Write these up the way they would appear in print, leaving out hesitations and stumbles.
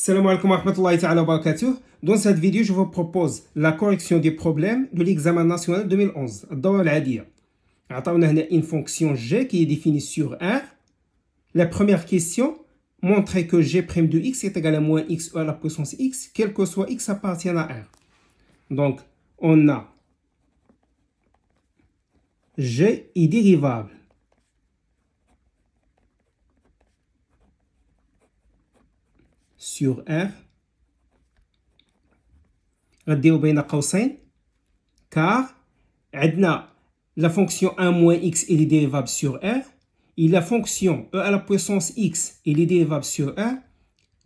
Salam alaikum wa rahmatullahi ta'ala wa barakatuh. Dans cette vidéo, je vous propose la correction des problèmes de l'examen national 2011. الدورة العادية. عطاونا هنا une fonction g qui est définie sur R. La première question, montrer que g' de x est égal à moins x à la puissance x, quel que soit x appartient à R. Donc, on a g est dérivable sur R غنديرو بين قوسين car عندنا la fonction 1 moins x elle est dérivable sur R et la fonction e à la puissance x elle est dérivable sur R.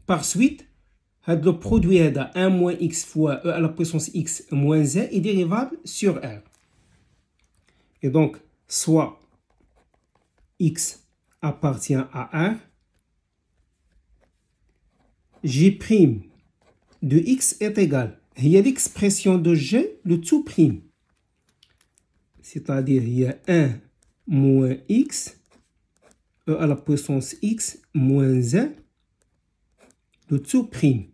Par suite هاد le produit هذا 1 moins x fois e à la puissance x moins 1 est dérivable sur R. Et donc soit x appartient à R, g' de x est égal. Il y a l'expression de g, le tout prime. C'est-à-dire, il y a 1 moins x, e à la puissance x moins 1, le tout prime.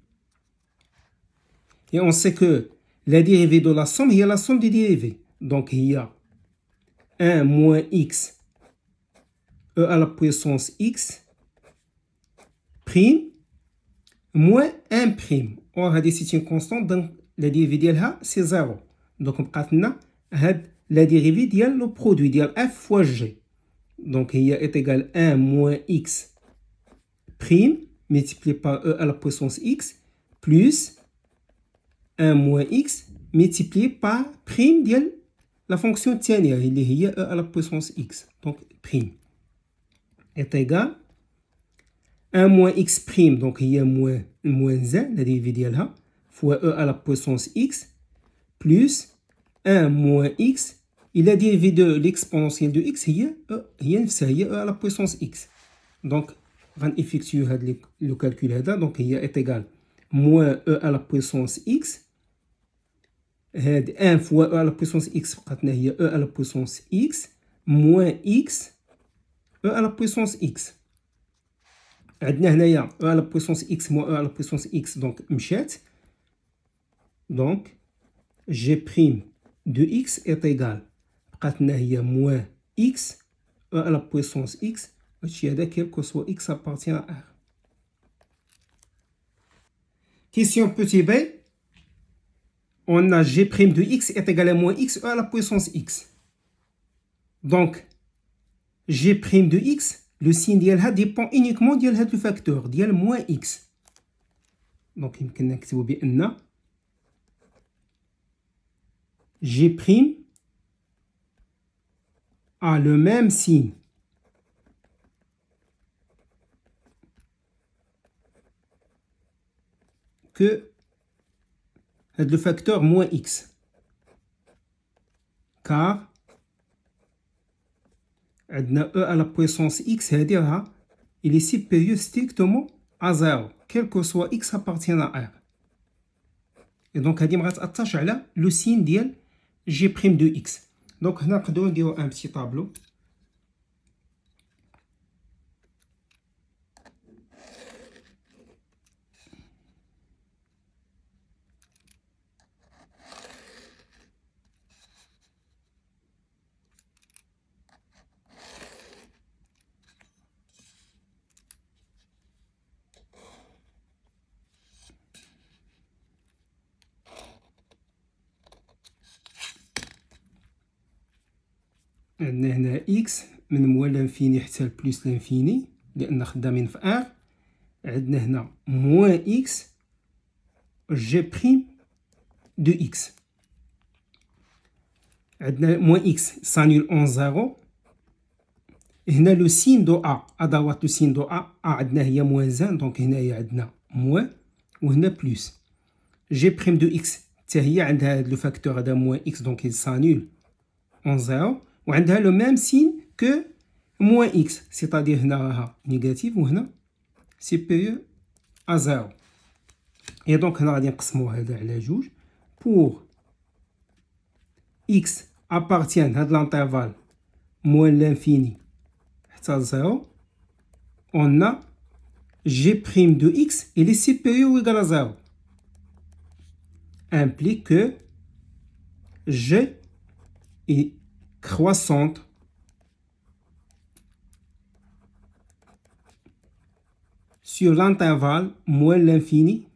Et on sait que la dérivée de la somme, il y a la somme des dérivées. Donc, il y a 1 moins x, e à la puissance x, prime, moins 1 prime. Or, c'est une constante, donc la dérivée ديالها c'est 0. Donc, بقات لنا la dérivée ديال le produit ديال f fois g. Donc, il est égal à 1 moins x prime multiplié par e à la puissance x plus 1 moins x multiplié par prime ديال la fonction الثانية اللي هي e à la puissance x. Donc, prime est égal 1 moins x prime, donc il y a moins 1, la dérivée ديالها, fois e à la puissance x, plus 1 moins x, et la dérivée de l'exponentielle de x, هي e à la puissance x. Donc, on va effectuer le calcul هذا, donc il est égal moins e à la puissance x, 1 fois e à la puissance x, بقاتنا هي e à la puissance x, moins x, e à la puissance x. عندنا هنايا e à la puissance x moins e à la puissance x donc مشات. Donc g' de x est égal بقات لنا هي moins x e à la puissance x هادشي هذا quel que soit x appartient à R. Question petit b. On a g' de x est égal à moins x e à la puissance x. Donc g' de x le signe ديالها dépend uniquement ديال هاد الفاكتور ديال moins x. Donc يمكن نكتبو بأن g' a le même signe que هاد le facteur moins x car عندنا e à la puissance x هادي راها il est supérieur strictement à 0 quel que soit x appartient à R. Et donc هادي ما غتأثرش على le signe ديال g' de x. Donc هنا نقدروا نديرو un petit tableau. عندنا هنا x من موال لانفيني حتى لبلوس لانفيني لأن خدامين في R. عندنا هنا موان x g' de x. عندنا موان x s'annule en 0. هنا لو سين دو A أدوات لو سين دو A عندنا هي موان 1 دونك هنايا عندنا موان وهنا بلوس. g' de x حتى هي عندها هاد لو فاكتور هذا موان x دونك il s'annule en 0. وعندها لو ميم سين كو موان x c'est-à-dire هنا راها نيجاتيف وهنا supérieur à 0. Et donc هنا غادي نقسمو هذا على جوج pour x appartient هاد l'intervalle moins l'infini حتى 0 on a G' de x il est supérieur ou égal à 0 implique que G est croissante sur l'intervalle moins l'infini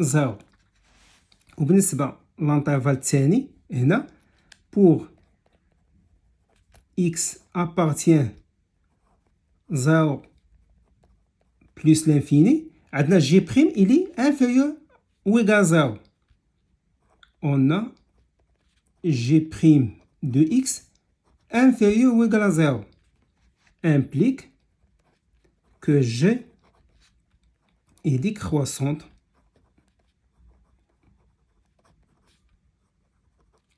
0. وبالنسبة l'intervalle الثاني هنا pour x appartient 0 plus l'infini عندنا G' il est inférieur ou égal à 0. On a G' de x inférieur ou égal à 0 implique que G est décroissante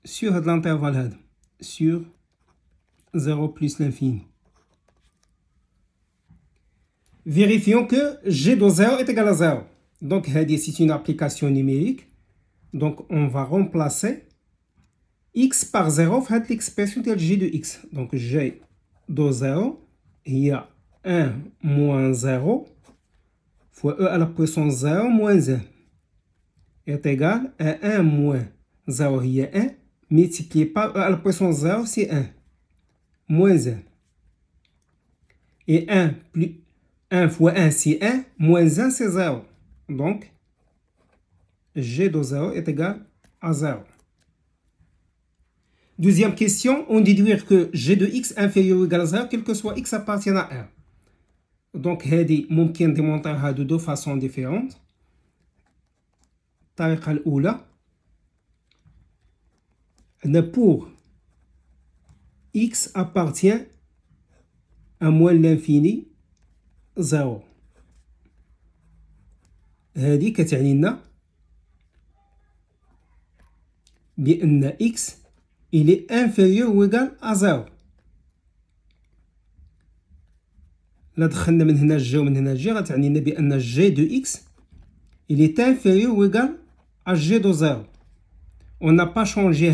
sur l'intervalle sur 0 plus l'infini. Vérifions que G de 0 est égal à 0. Donc, c'est une application numérique. Donc, on va remplacer x par 0 dans l'expression de G de x. Donc, G de 0, il y a 1 moins 0 fois e à la puissance 0 moins 1 est égal à 1 moins 0, il y a 1, multiplié par e à la puissance 0, c'est 1, moins 1. Et 1 fois 1, c'est 1, moins 1, c'est 0. Donc, G de 0 est égal à 0. Deuxième question, on déduit que G de x inférieur ou égal à 0, quel que soit x appartient à 1. Donc, هذه ممكن démontrer de deux façons différentes. الطريقة الأولى pour x appartient à moins l'infini 0. هذه كتعني لنا بأن x il est inférieur ou égal à 0. لا دخلنا من هنا G ومن هنا G غتعني لنا بأن G de x il est inférieur ou égal à G de 0. On n'a pas changé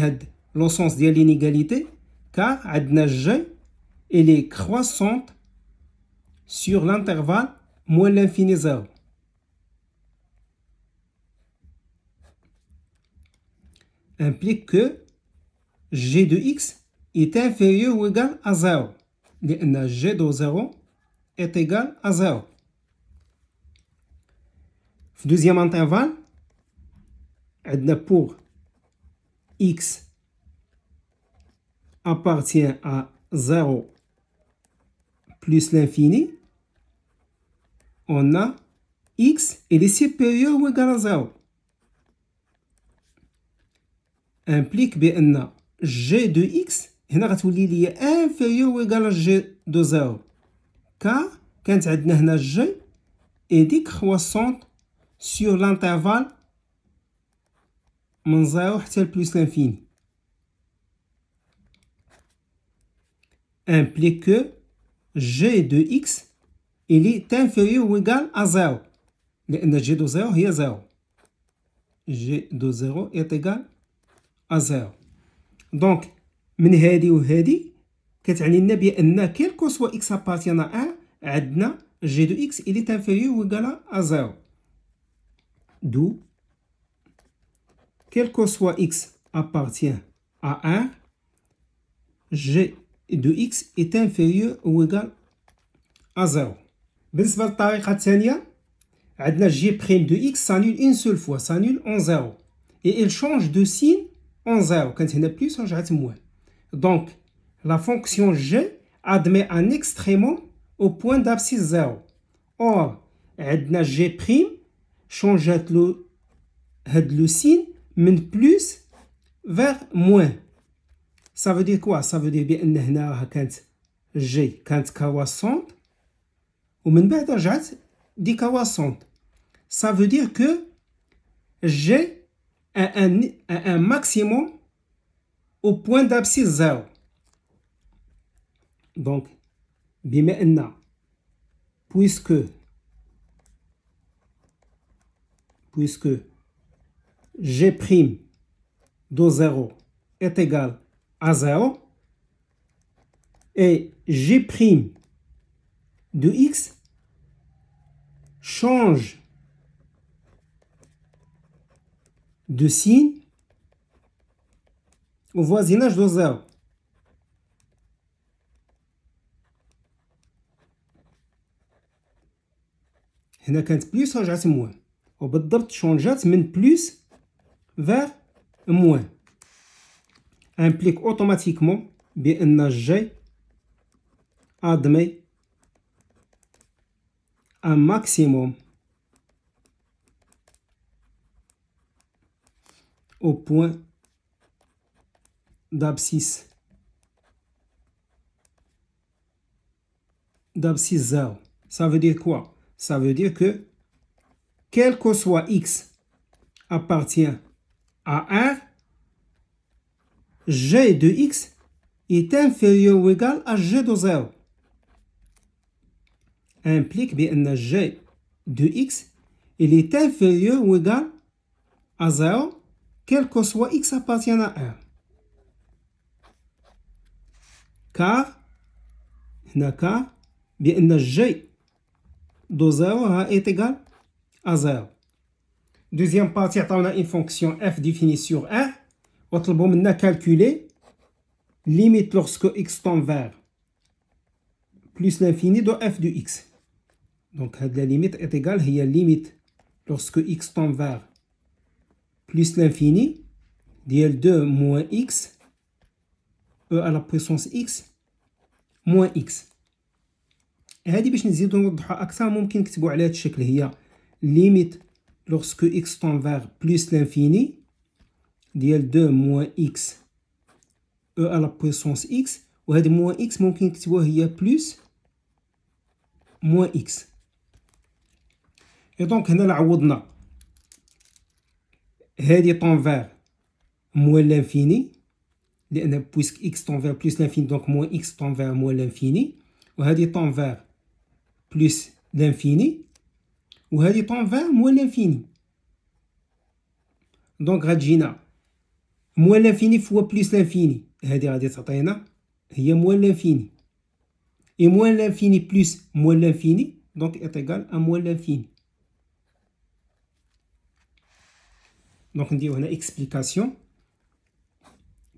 le sens de l'inégalité car عندنا G elle est croissante sur l'intervalle moins l'infini 0. Implique que G de x est inférieur ou égal à 0. لأن G de 0 est égal à 0. Deuxième intervalle, pour x appartient à 0 plus l'infini, on a x est supérieur ou égal à 0. Implique بأن G de x هنا غتولي لي inférieur ou égal à G de 0 car كانت عندنا هنا G est décroissante sur l'intervalle من 0 حتى plus l'infini. Implique que G de x il est inférieur ou égal à 0 لأن G de 0 هي 0. G de 0 est égal à 0. Donc من هذه وهذه كتعني لنا بأن quel que soit x appartient à 1 عندنا G de x il est inférieur ou égal à 0. D'où quel que soit x appartient à 1, G de x est inférieur ou égal à 0. بالنسبة للطريقة الثانية عندنا G' de x s'annule une seule fois, s'annule en 0 et il change de signe en 0. كانت هنا plus رجعت moins. Donc la fonction G admet un extrémum au point d'abscisse 0. Or عندنا G' change le signe من plus vers moins. Ça veut dire quoi? Ça veut dire بأن هنا كانت G كانت croissante ومن بعد رجعت décroissante. Ça veut dire que G a un maximum au point d'abscisse 0. Donc بما أن puisque G' de 0 est égal à 0 et G' de x change de signe au voisinage de 0. هنا كانت بلس رجعت موان، وبالضبط شونجات من بلس vers موان. implique automatiquement بأن G admet un maximum au point d'abscisse 0. Ça veut dire quoi? Ça veut dire que quel que soit x appartient à R, G de x est inférieur ou égal à G de 0. implique بأن G de x il est inférieur ou égal à 0 quel que soit x appartient à R. car بأن G de 0 est égal à 0. Deuxième partie, on a une fonction f définie sur R. وطلبوا منا calculer limite lorsque x tend vers plus l'infini de f de x. Donc la limite est égale à limite lorsque x tend vers plus l'infini ديال 2 moins x e à la puissance x moins x. هذه باش نزيدو نوضحها اكثر ممكن نكتبوا على هذا الشكل، هي limite lorsque x tend vers plus l'infini ديال 2 moins x e à la puissance x، وهذه moins x ممكن نكتبوها هي plus moins x. et donc هنا عوضنا هذه tend vers moins l'infini لأن puisque x tend vers plus l'infini donc moins x tend vers moins l'infini، وهذه tend vers plus l'infini وهذه tend vers moins l'infini. donc غتجينا moins l'infini fois plus l'infini، هذه غادي تعطينا هي moins l'infini et moins l'infini plus moins l'infini donc est égal à moins l'infini. donc نديرو هنا explication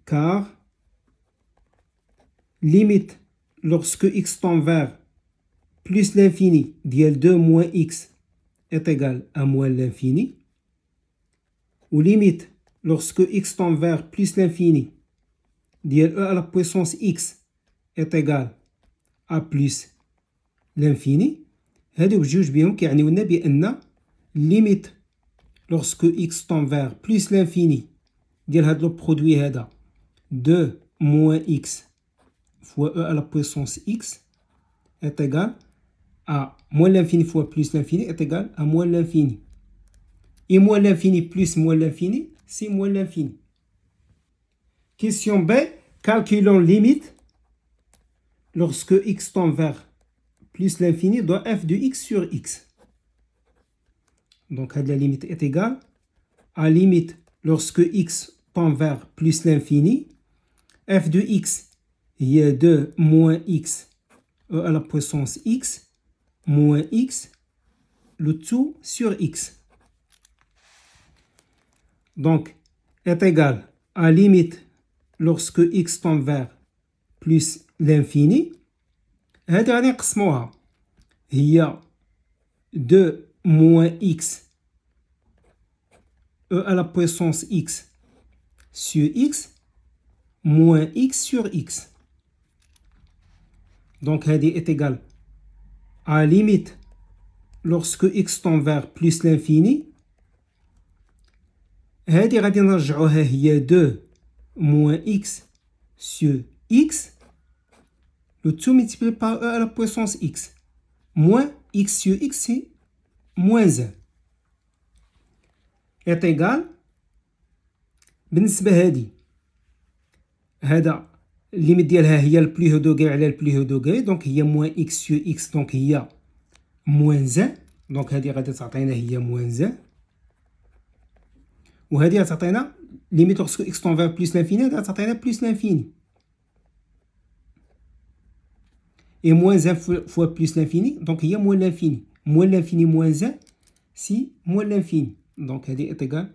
car limite lorsque x tend vers plus l'infini ديال 2 moins x est égal à moins l'infini، ou limite lorsque x tend vers plus l'infini ديال e à la puissance x est égal à plus l'infini. هادو بجوج بهم كيعنيو لنا بأن limite lorsque x tend vers plus l'infini ديال هاد لو برودوي هذا 2 moins x fois e à la puissance x est égal à moins l'infini fois plus l'infini est égal à moins l'infini. Et moins l'infini plus moins l'infini, c'est moins l'infini. Question B. Calculons limite lorsque x tend vers plus l'infini de f de x sur x. Donc la limite est égale à limite lorsque x tend vers plus l'infini, f de x il y a 2 moins x e à la puissance x moins x le tout sur x. Donc est égal à limite lorsque x tend vers plus l'infini. هذه غادي نقسموها هي 2 moins x e à la puissance x sur x moins x sur x. Donc هذه est égale à limite lorsque x tend vers plus l'infini. هذه غادي نرجعوها هي 2 moins x sur x le tout multiplié par e à la puissance x moins x sur x c'est moins 1 est égal. بالنسبة هذا الليميت ديالها هي البلي دوغري على البلي دوغري دونك هي موان اكس سو اكس دونك هي موان 1 دونك هذه غادي تعطينا هي موان 1 وهذه غتعطينا ليميت لوغسكو اكس طون فير بلس لانفيني غتعطينا بلس لانفيني et moins 1 fois plus l'infini donc هي moins l'infini moins l'infini moins 1 si moins l'infini. Donc, elle est égale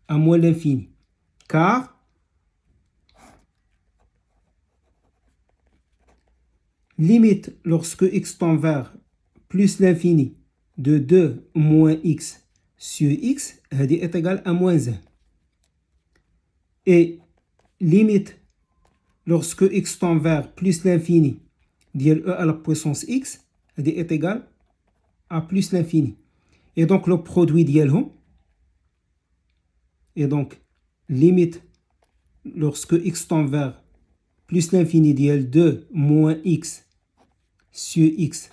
à moins l'infini. Car limite lorsque x tend vers plus l'infini de 2 moins x sur x, elle est égale à moins 1. Et limite lorsque x tend vers plus l'infini de e à la puissance x, elle est égale à plus l'infini. Et donc le produit d'yelhom, et donc limite lorsque x tend vers plus l'infini de 2 moins x sur x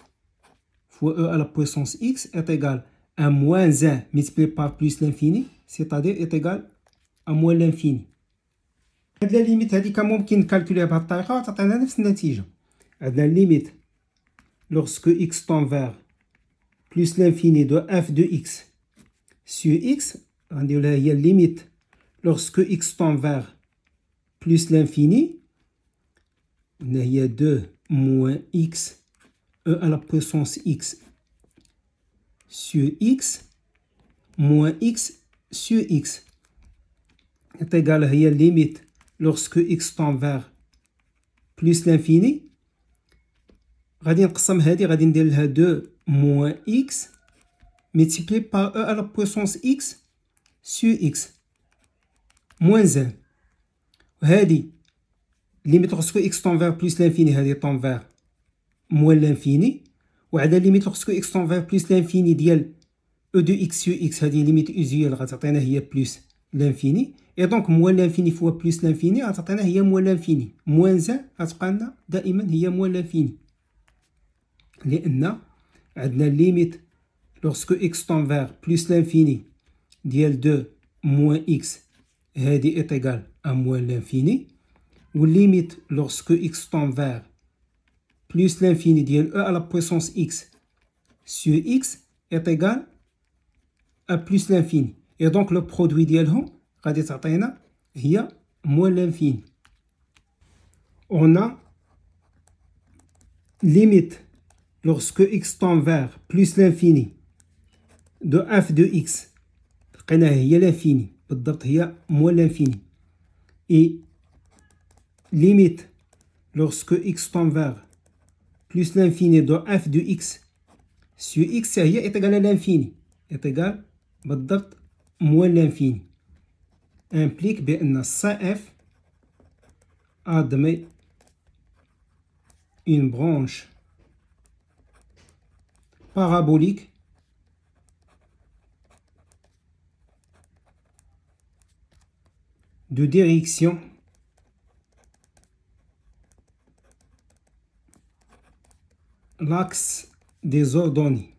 fois e à la puissance x est égal à moins 1 multiplié par plus l'infini, c'est-à-dire est égal à moins l'infini. هاد الليميت هادي كان ممكن نكالكوليها بهاد الطريقة وتعطينا نفس النتيجة. عندنا الليميت lorsque x tend vers plus l'infini de f de x sur x, غنديرو لها هي الليميت lorsque x tend vers plus l'infini, هي 2 moins x e à la puissance x sur x moins x sur x est égal à la limite lorsque x tend vers plus l'infini. غادي نقسم هذه غادي ندير لها 2 moins x multiplié par e à la puissance x sur x moins 1. وهذه limite lorsque x tend vers plus l'infini هذه tend vers moins l'infini. وعندنا limite lorsque x tend vers plus l'infini ديال e de x sur x هذه limite usuelle غتعطينا هي plus l'infini. Et donc moins l'infini fois plus l'infini غتعطينا هي moins l'infini. moins 1 غتبقى لنا دائما هي moins l'infini. لأن عندنا limite lorsque x tend vers plus l'infini ديال 2 moins x هذه est égal à moins l'infini. Ou limite lorsque x tend vers plus l'infini ديال e à la puissance x sur x est égal à plus l'infini. Et donc le produit ديالهم غادي تعطينا هي moins l'infini. On a limite lorsque x tend vers plus l'infini de f de x لقيناها هي l'infini بالضبط هي moins l'infini. Et limite lorsque x tend vers plus l'infini de f de x sur x هي est égale à l'infini est égale بالضبط moins l'infini implique بأن CF admet une branche parabolique de direction l'axe des ordonnées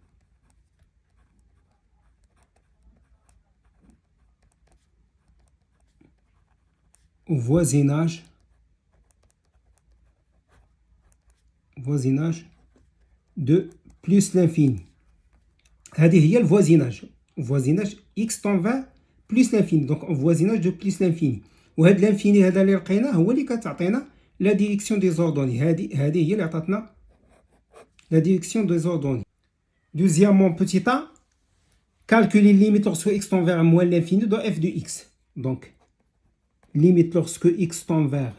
au voisinage de plus l'infini. هذه هي voisinage x tend vers plus l'infini, donc voisinage de plus l'infini. وهذا l'infini هذا اللي لقيناه هو اللي كتعطينا la direction des ordonnées. هذه هي اللي عطاتنا la direction des ordonnées. Deuxièmement, petit a, calculer limite lorsque x tend vers moins l'infini de f de x. Donc limite lorsque x tend vers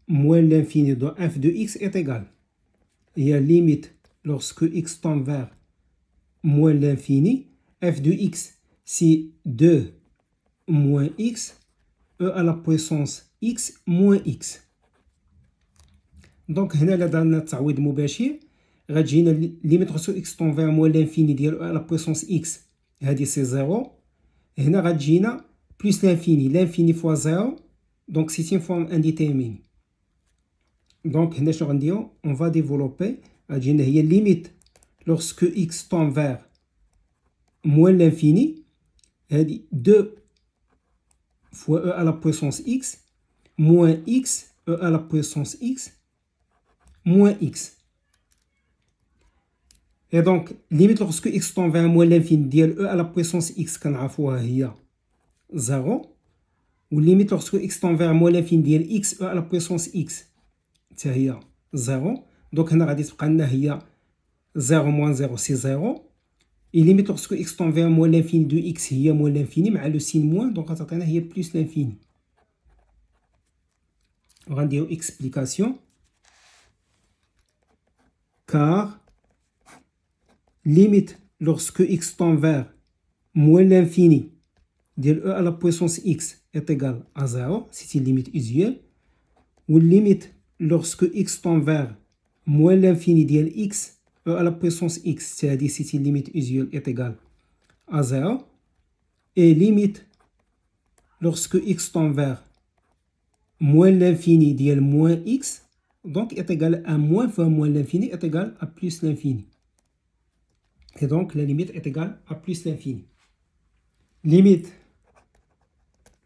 moins l'infini de f de x est égal. Il y a limite lorsque x tend vers moins l'infini, f de x c'est 2 moins x, e à la puissance x moins x. Donc هنا إلا درنا التعويض المباشر غتجينا limite lorsque x tend vers moins l'infini ديال e à la puissance x هذه c'est 0. هنا غتجينا plus l'infini fois 0. Donc c'est une forme indéterminée. Donc هنا شنو غنديرو on va développer غتجينا هي limite lorsque x tend vers moins l'infini هذه 2 fois e à la puissance x moins x e à la puissance x moins x. Et donc limite lorsque x tend vers moins l'infini ديال e à la puissance x كنعرفوها هي 0. و limite lorsque x tend vers moins l'infini ديال x e à la puissance x حتى هي 0. دونك هنا غادي تبقى لنا هي 0 moins 0 c'est 0. Et limite lorsque x tend vers moins l'infini de x هي moins l'infini مع le signe moins donc غتعطينا هي plus l'infini. غنديرو explication car limite lorsque x tend vers moins l'infini de e à la puissance x est égal à 0, c'est une limite usuelle, ou limite lorsque x tend vers moins l'infini de x e à la puissance x, c'est-à-dire c'est une limite usuelle est égal à 0, et limite lorsque x tend vers moins l'infini de moins x, donc est égal à moins fois moins l'infini est égal à plus l'infini. Et donc la limite est égale à plus l'infini. Limite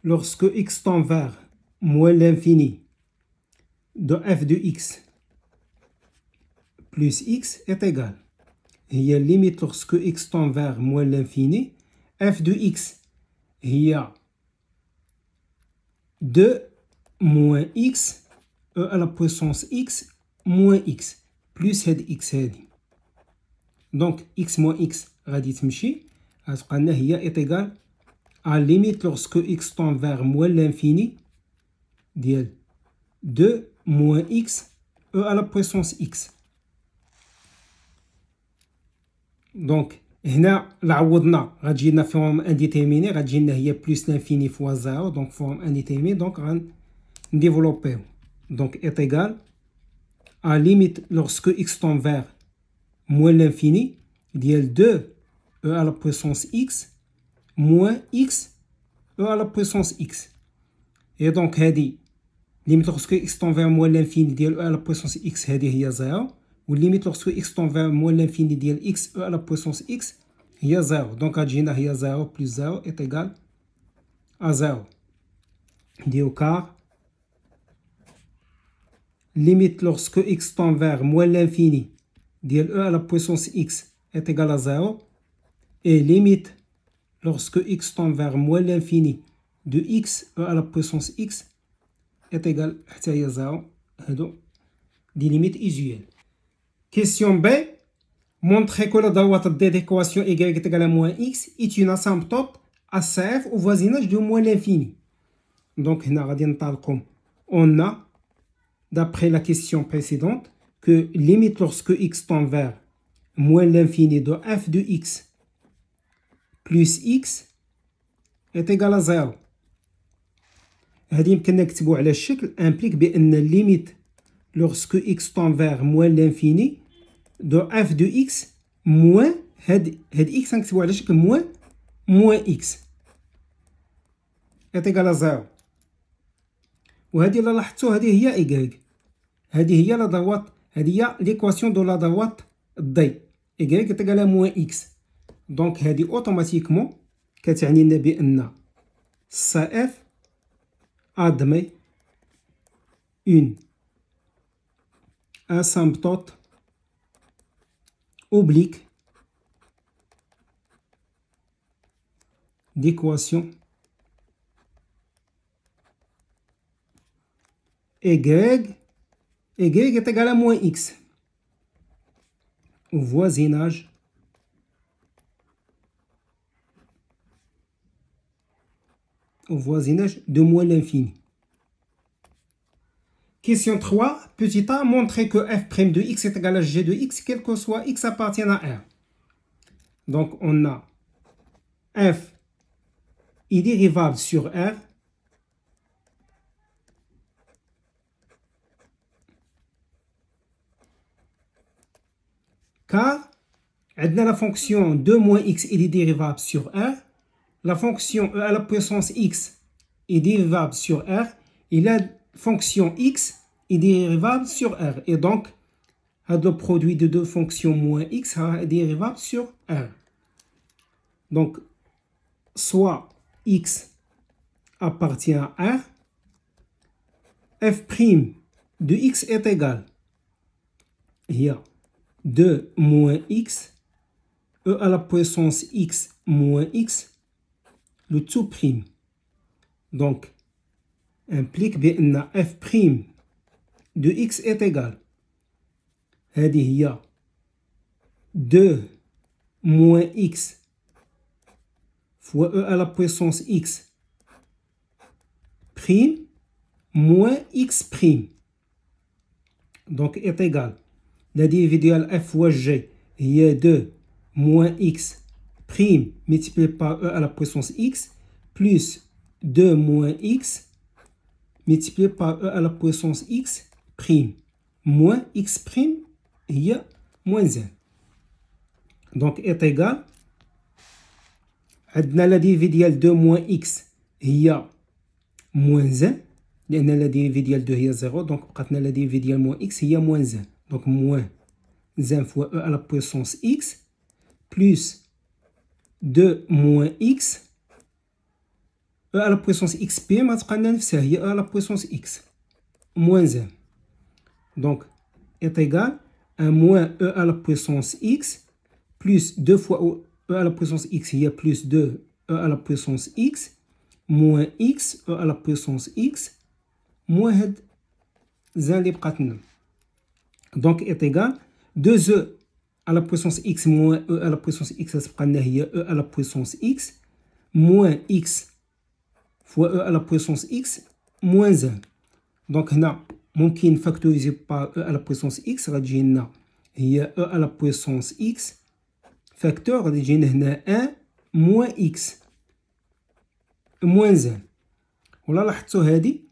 lorsque x tend vers moins l'infini de f de x plus x est égal. Il y a limite lorsque x tend vers moins l'infini, f de x il y a 2 moins x e à la puissance x moins x plus هاد x هادي. Donc x moins x غادي تمشي غتبقى لنا هي est égal à limite lorsque x tend vers moins l'infini ديال 2 moins x e à la puissance x. Donc هنا عوضنا غتجي لنا فورم انديتيرميني غتجي لنا هي بلس لانفيني فوا 0 دونك فورم انديتيرميني دونك غنديفلوبيو دونك est égal à limite lorsque x tend vers moins l'infini ديال 2 e à la puissance x moins x e à la puissance x. Et donc هادي limite lorsque x tend vers moins l'infini ديال e à la puissance x هادي هي 0 و limite lorsque x tend vers moins l'infini ديال x e à la puissance x هي 0. Donc غتجينا هي 0 plus 0 est égal à 0. نديرو car limite lorsque x tend vers moins l'infini ديال e à la puissance x est égal à 0 et limite lorsque x tend vers moins l'infini de x e à la puissance x est égal حتى هي 0. هادو دي ليميت usuelles. Question B. Montrez que la droite d d'équation y est égale à moins x est une asymptote à CF au voisinage de moins l'infini. Donc, on a, d'après la question précédente, que limite lorsque x tend vers moins l'infini de f de x plus x est égal à 0. هذه يمكننا نكتبوا على الشكل implique بأن limite lorsque x tend vers moins l'infini de f de x moins هاد x نكتبوا على شكل moins x est égal à 0. وهذه اللي لاحظتوا هذه هي y. هذه هي لا droite هذه هي l'équation de la droite d y est égal à moins x. donc هذه automatiquement كتعني لنا بأن CF admet une asymptote oblique d'équation y est égal à moins x au voisinage de moins l'infini. Question 3. Petit a, montrer que f' de x est égal à g de x, quel que soit x appartienne à R. Donc, on a f est dérivable sur R. Car, la fonction 2 moins x est dérivable sur R. La fonction e à la puissance x est dérivable sur R. Et la fonction x est dérivable sur R. Et donc, le produit de deux fonctions moins x est dérivable sur R. Donc, soit x appartient à R, f' de x est égal. Il y a 2 moins x, e à la puissance x moins x, le tout prime. Donc, implique بأن f' de x est égal. هذه هي 2 moins x fois e à la puissance x prime moins x prime. Donc est égal. La dérivée f fois g, il y a 2 moins x prime multiplié par e à la puissance x plus 2 moins x multiplié par e à la puissance x prime moins x prime, il y a moins 1. Donc est égal. عندنا la dérivée ديال 2 moins x هي moins 1 لأن la dérivée ديال 2 هي 0 donc بقاتنا la dérivée ديال moins x هي moins 1 donc moins 1 fois e à la puissance x plus 2 moins x e à la puissance x p ما تبقى لنا نفسها هي e à la puissance x moins 1 donc est égal à moins e à la puissance x plus 2 fois e à la puissance x هي plus 2 e à la puissance x moins x e à la puissance x moins هاد زان اللي بقات لنا donc est égal 2e à la puissance x moins e à la puissance x تبقى لنا هي e à la puissance x moins x fois e à la puissance x moins 1 donc هنا ممكن فاكتوريزي par e à la puissance x غتجي لنا هي e à la puissance x فاكتور غادي يجينا هنا 1 moins x moins 1 ولا لاحظتوا هادي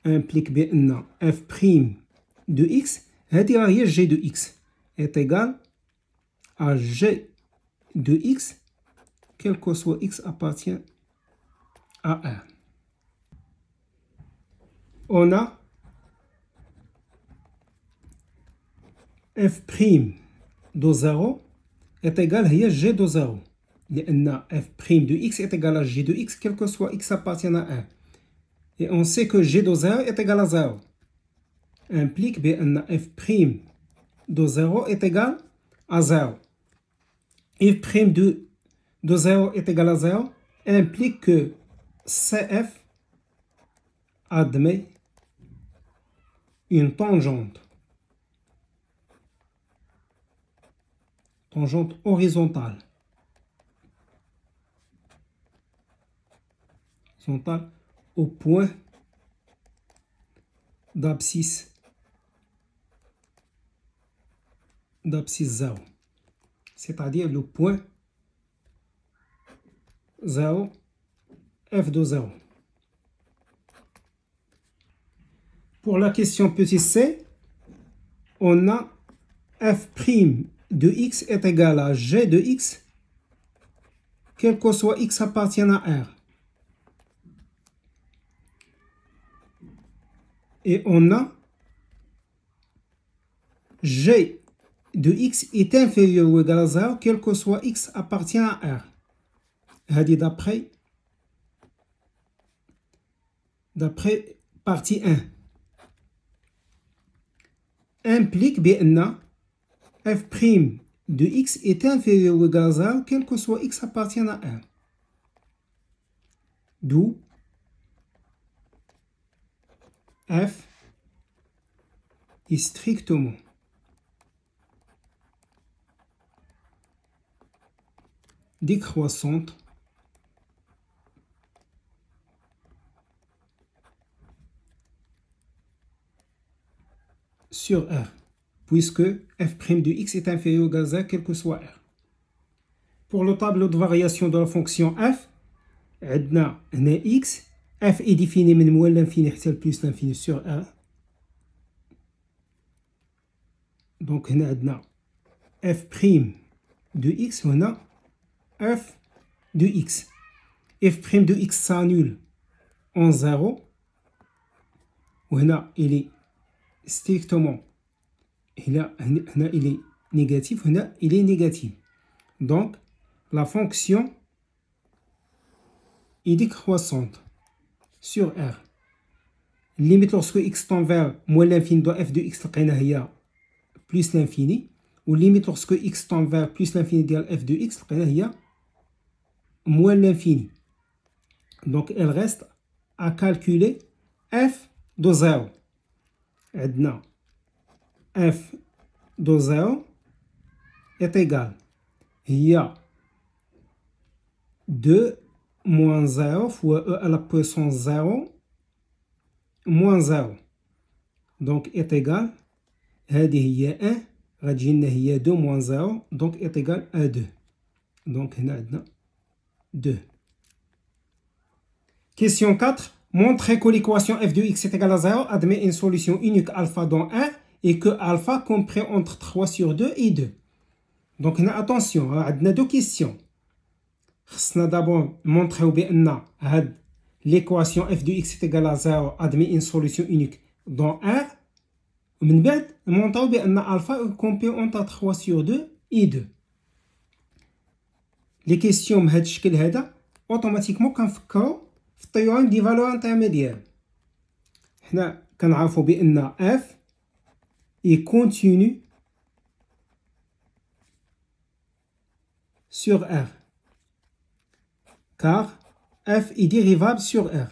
implique بأن f prime de x هادي راه هي g de x est égal à g de x quel que soit x appartient à 1. On a f prime de 0 est égal à g de 0 لأن f prime de x est égal à g de x quel que soit x appartient à 1 et on sait que g de 0 est égal à 0 implique بأن f prime de 0 est égal à 0 f prime de 0 est égal à 0 implique que CF admet une tangente horizontale au point d'abscisse 0, c'est-à-dire le point 0, f de 0. Pour la question petit c, on a f' de x est égal à g de x, quel que soit x appartient à R. Et on a g de x est inférieur ou égal à 0, quel que soit x appartient à R. هذه d'après partie 1 implique بأن f' de x est inférieur ou égal à 0 quel que soit x appartient à 1. D'où f est strictement décroissante sur R, puisque f' de x est inférieur ou égal à 0, quel que soit R. Pour le tableau de variation de la fonction f, عندنا هنا x, f est défini من moins l'infini حتى plus l'infini sur R. Donc هنا عندنا f' de x هنا f de x. f' de x s'annule en 0. وهنا il est strictement هنا il est négatif, هنا il est négatif. Donc la fonction est décroissante sur R. Limite lorsque x tend vers moins l'infini de f de x لقينا هي plus l'infini, ou limite lorsque x tend vers plus l'infini ديال f de x لقينا هي moins l'infini. Donc elle reste à calculer f de 0. عندنا f de 0 est égal. Il y a 2 moins 0 fois e à la puissance 0 moins 0. Donc est égal. هذه هي 1 غتجي لنا هي 2 moins 0 donc est égal à 2. Donc هنا عندنا 2. Question 4. Montrez que l'équation f de x est égale à 0 admet une solution unique alpha dans 1 et que alpha comprend entre 3 sur 2 et 2. Donc attention, on a deux questions. خصنا d'abord montrer بأن هاد l'équation f de x est égale à 0 admet une solution unique dans 1. ومن بعد نمونطاو بأن alpha comprend entre 3 sur 2 et 2. Les questions بهذا الشكل هذا اوتوماتيكمون كنفكروا في التيوريم دي فالور انترميديير. حنا كنعرفوا بأن f est continu sur R car f est dérivable sur R.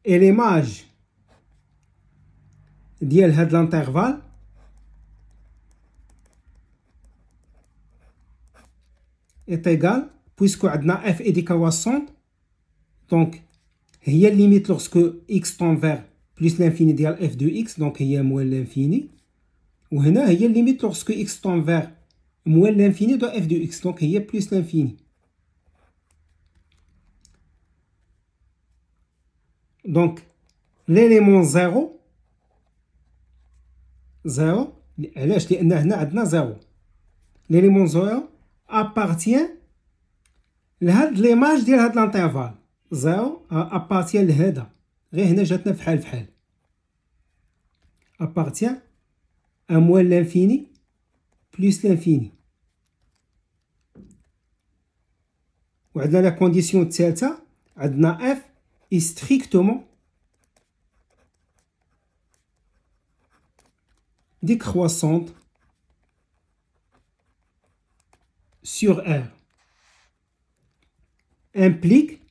Et l'image ديال هاد l'intervalle est égale puisque عندنا f est décroissante donc هي limite lorsque x tend vers plus l'infini ديال f de x donc هي moins l'infini وهنا هي limite lorsque x tend vers moins l'infini de f de x donc هي plus l'infini. Donc l'élément 0 علاش؟ لأن هنا عندنا 0. l'élément 0 appartient لهاد l'image ديال هاد l'intervalle 0 appartient لهذا غير هنا جاتنا فحال appartient à moins l'infini plus l'infini. وعندنا لا كونديسيون الثالثة عندنا f est strictement décroissante sur R implique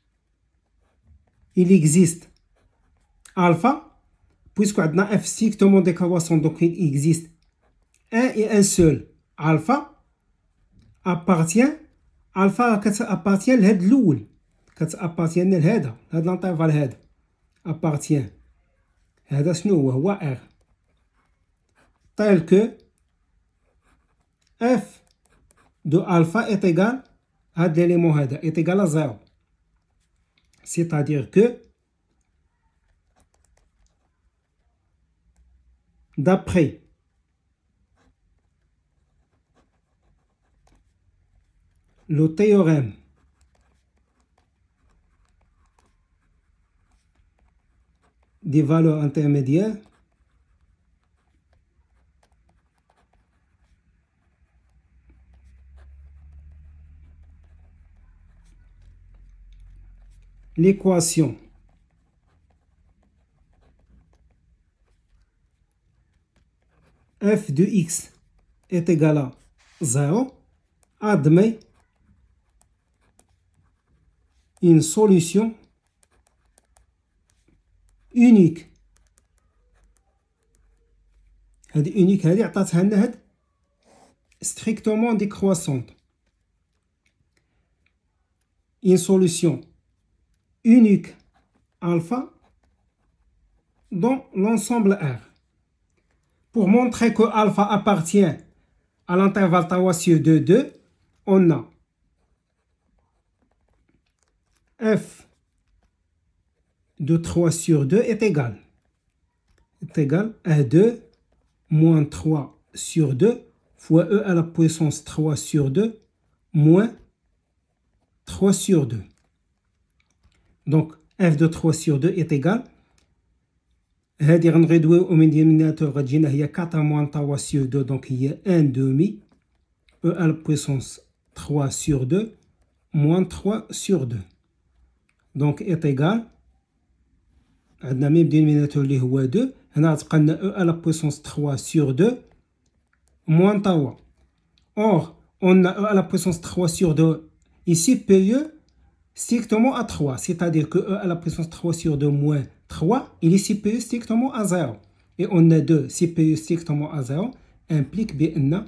il existe alpha puisque عندنا f strictement décroissant donc il existe un et un seul alpha appartient alpha appartient لهاد الأول appartient لهذا هاد الانترفال هذا appartient هذا شنو هو R tel que f de alpha est égal à l'élément هذا est égal à 0. C'est-à-dire que d'après le théorème des valeurs intermédiaires, l'équation f de x est égale à 0 admet une solution unique. هذه unique هذه عطاتها لنا هاد strictement décroissante. Une solution unique alpha dans l'ensemble R. Pour montrer que alpha appartient à l'intervalle tawassieux de 2, on a f de 3 sur 2 est égal à 2 moins 3 sur 2 fois e à la puissance 3 sur 2 moins 3 sur 2. Donc f de 3 sur 2 est égal هذه غنغيدويو من ديناميناتور غتجينا هي 4 moins 3 sur 2 donc هي 1 demi e à la puissance 3 sur 2 moins 3 sur 2 donc est égal عندنا ميم ديناميناتور اللي هو 2 هنا غتبقى لنا e à la puissance 3 sur 2 moins 3. Or on a e à la puissance 3 sur 2 est supérieur strictement à 3, c'est-à-dire que E à la puissance 3 sur 2 moins 3, il est supérieur strictement à 0. Et on a 2 supérieur strictement à 0, implique بأن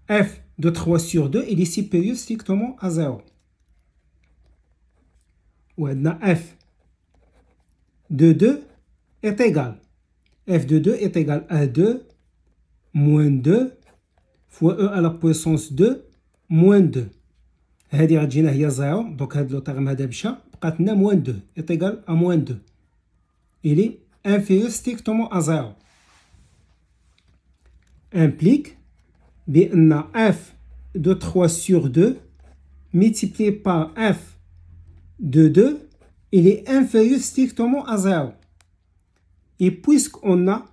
f de 3 sur 2, il est supérieur strictement à 0. Ou f de 2 est égal. F de 2 est égal à 2 moins 2 fois E à la puissance 2 moins 2. هذه غتجينا هي 0, donc هذا لو تيرم هذا مشى, بقات لنا moins 2 est égal à moins 2. Il est inférieur strictement à 0. Implique بأن f de 3 sur 2 multiplié par f de 2, il est inférieur strictement à 0. Et puisqu'on a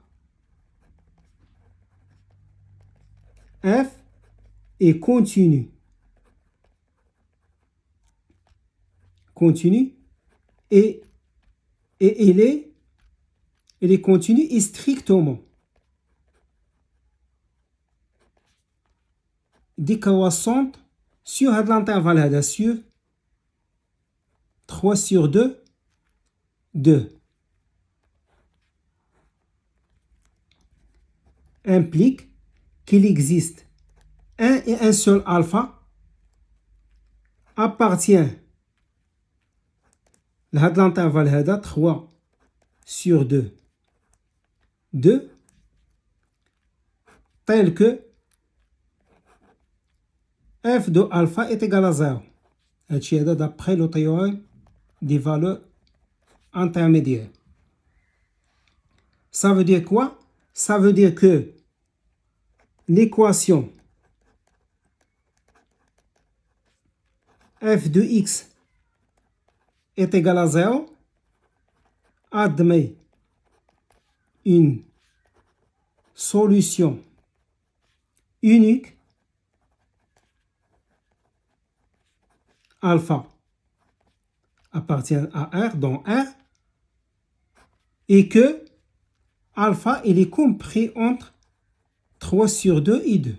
f est continu, et il est continu et strictement décroissante sur l'intervalle هذا sur 3 sur 2, 2. Implique qu'il existe un et un seul alpha appartient à l'intervalle هذا 3 sur 2, 2, tel que f de alpha est égal à 0. هادشي هذا d'après le théorème des valeurs intermédiaires. Ça veut dire quoi? Ça veut dire que l'équation f de x est égal à 0 admet une solution unique alpha appartient à R dans R et que alpha il est compris entre 3 sur 2 et 2.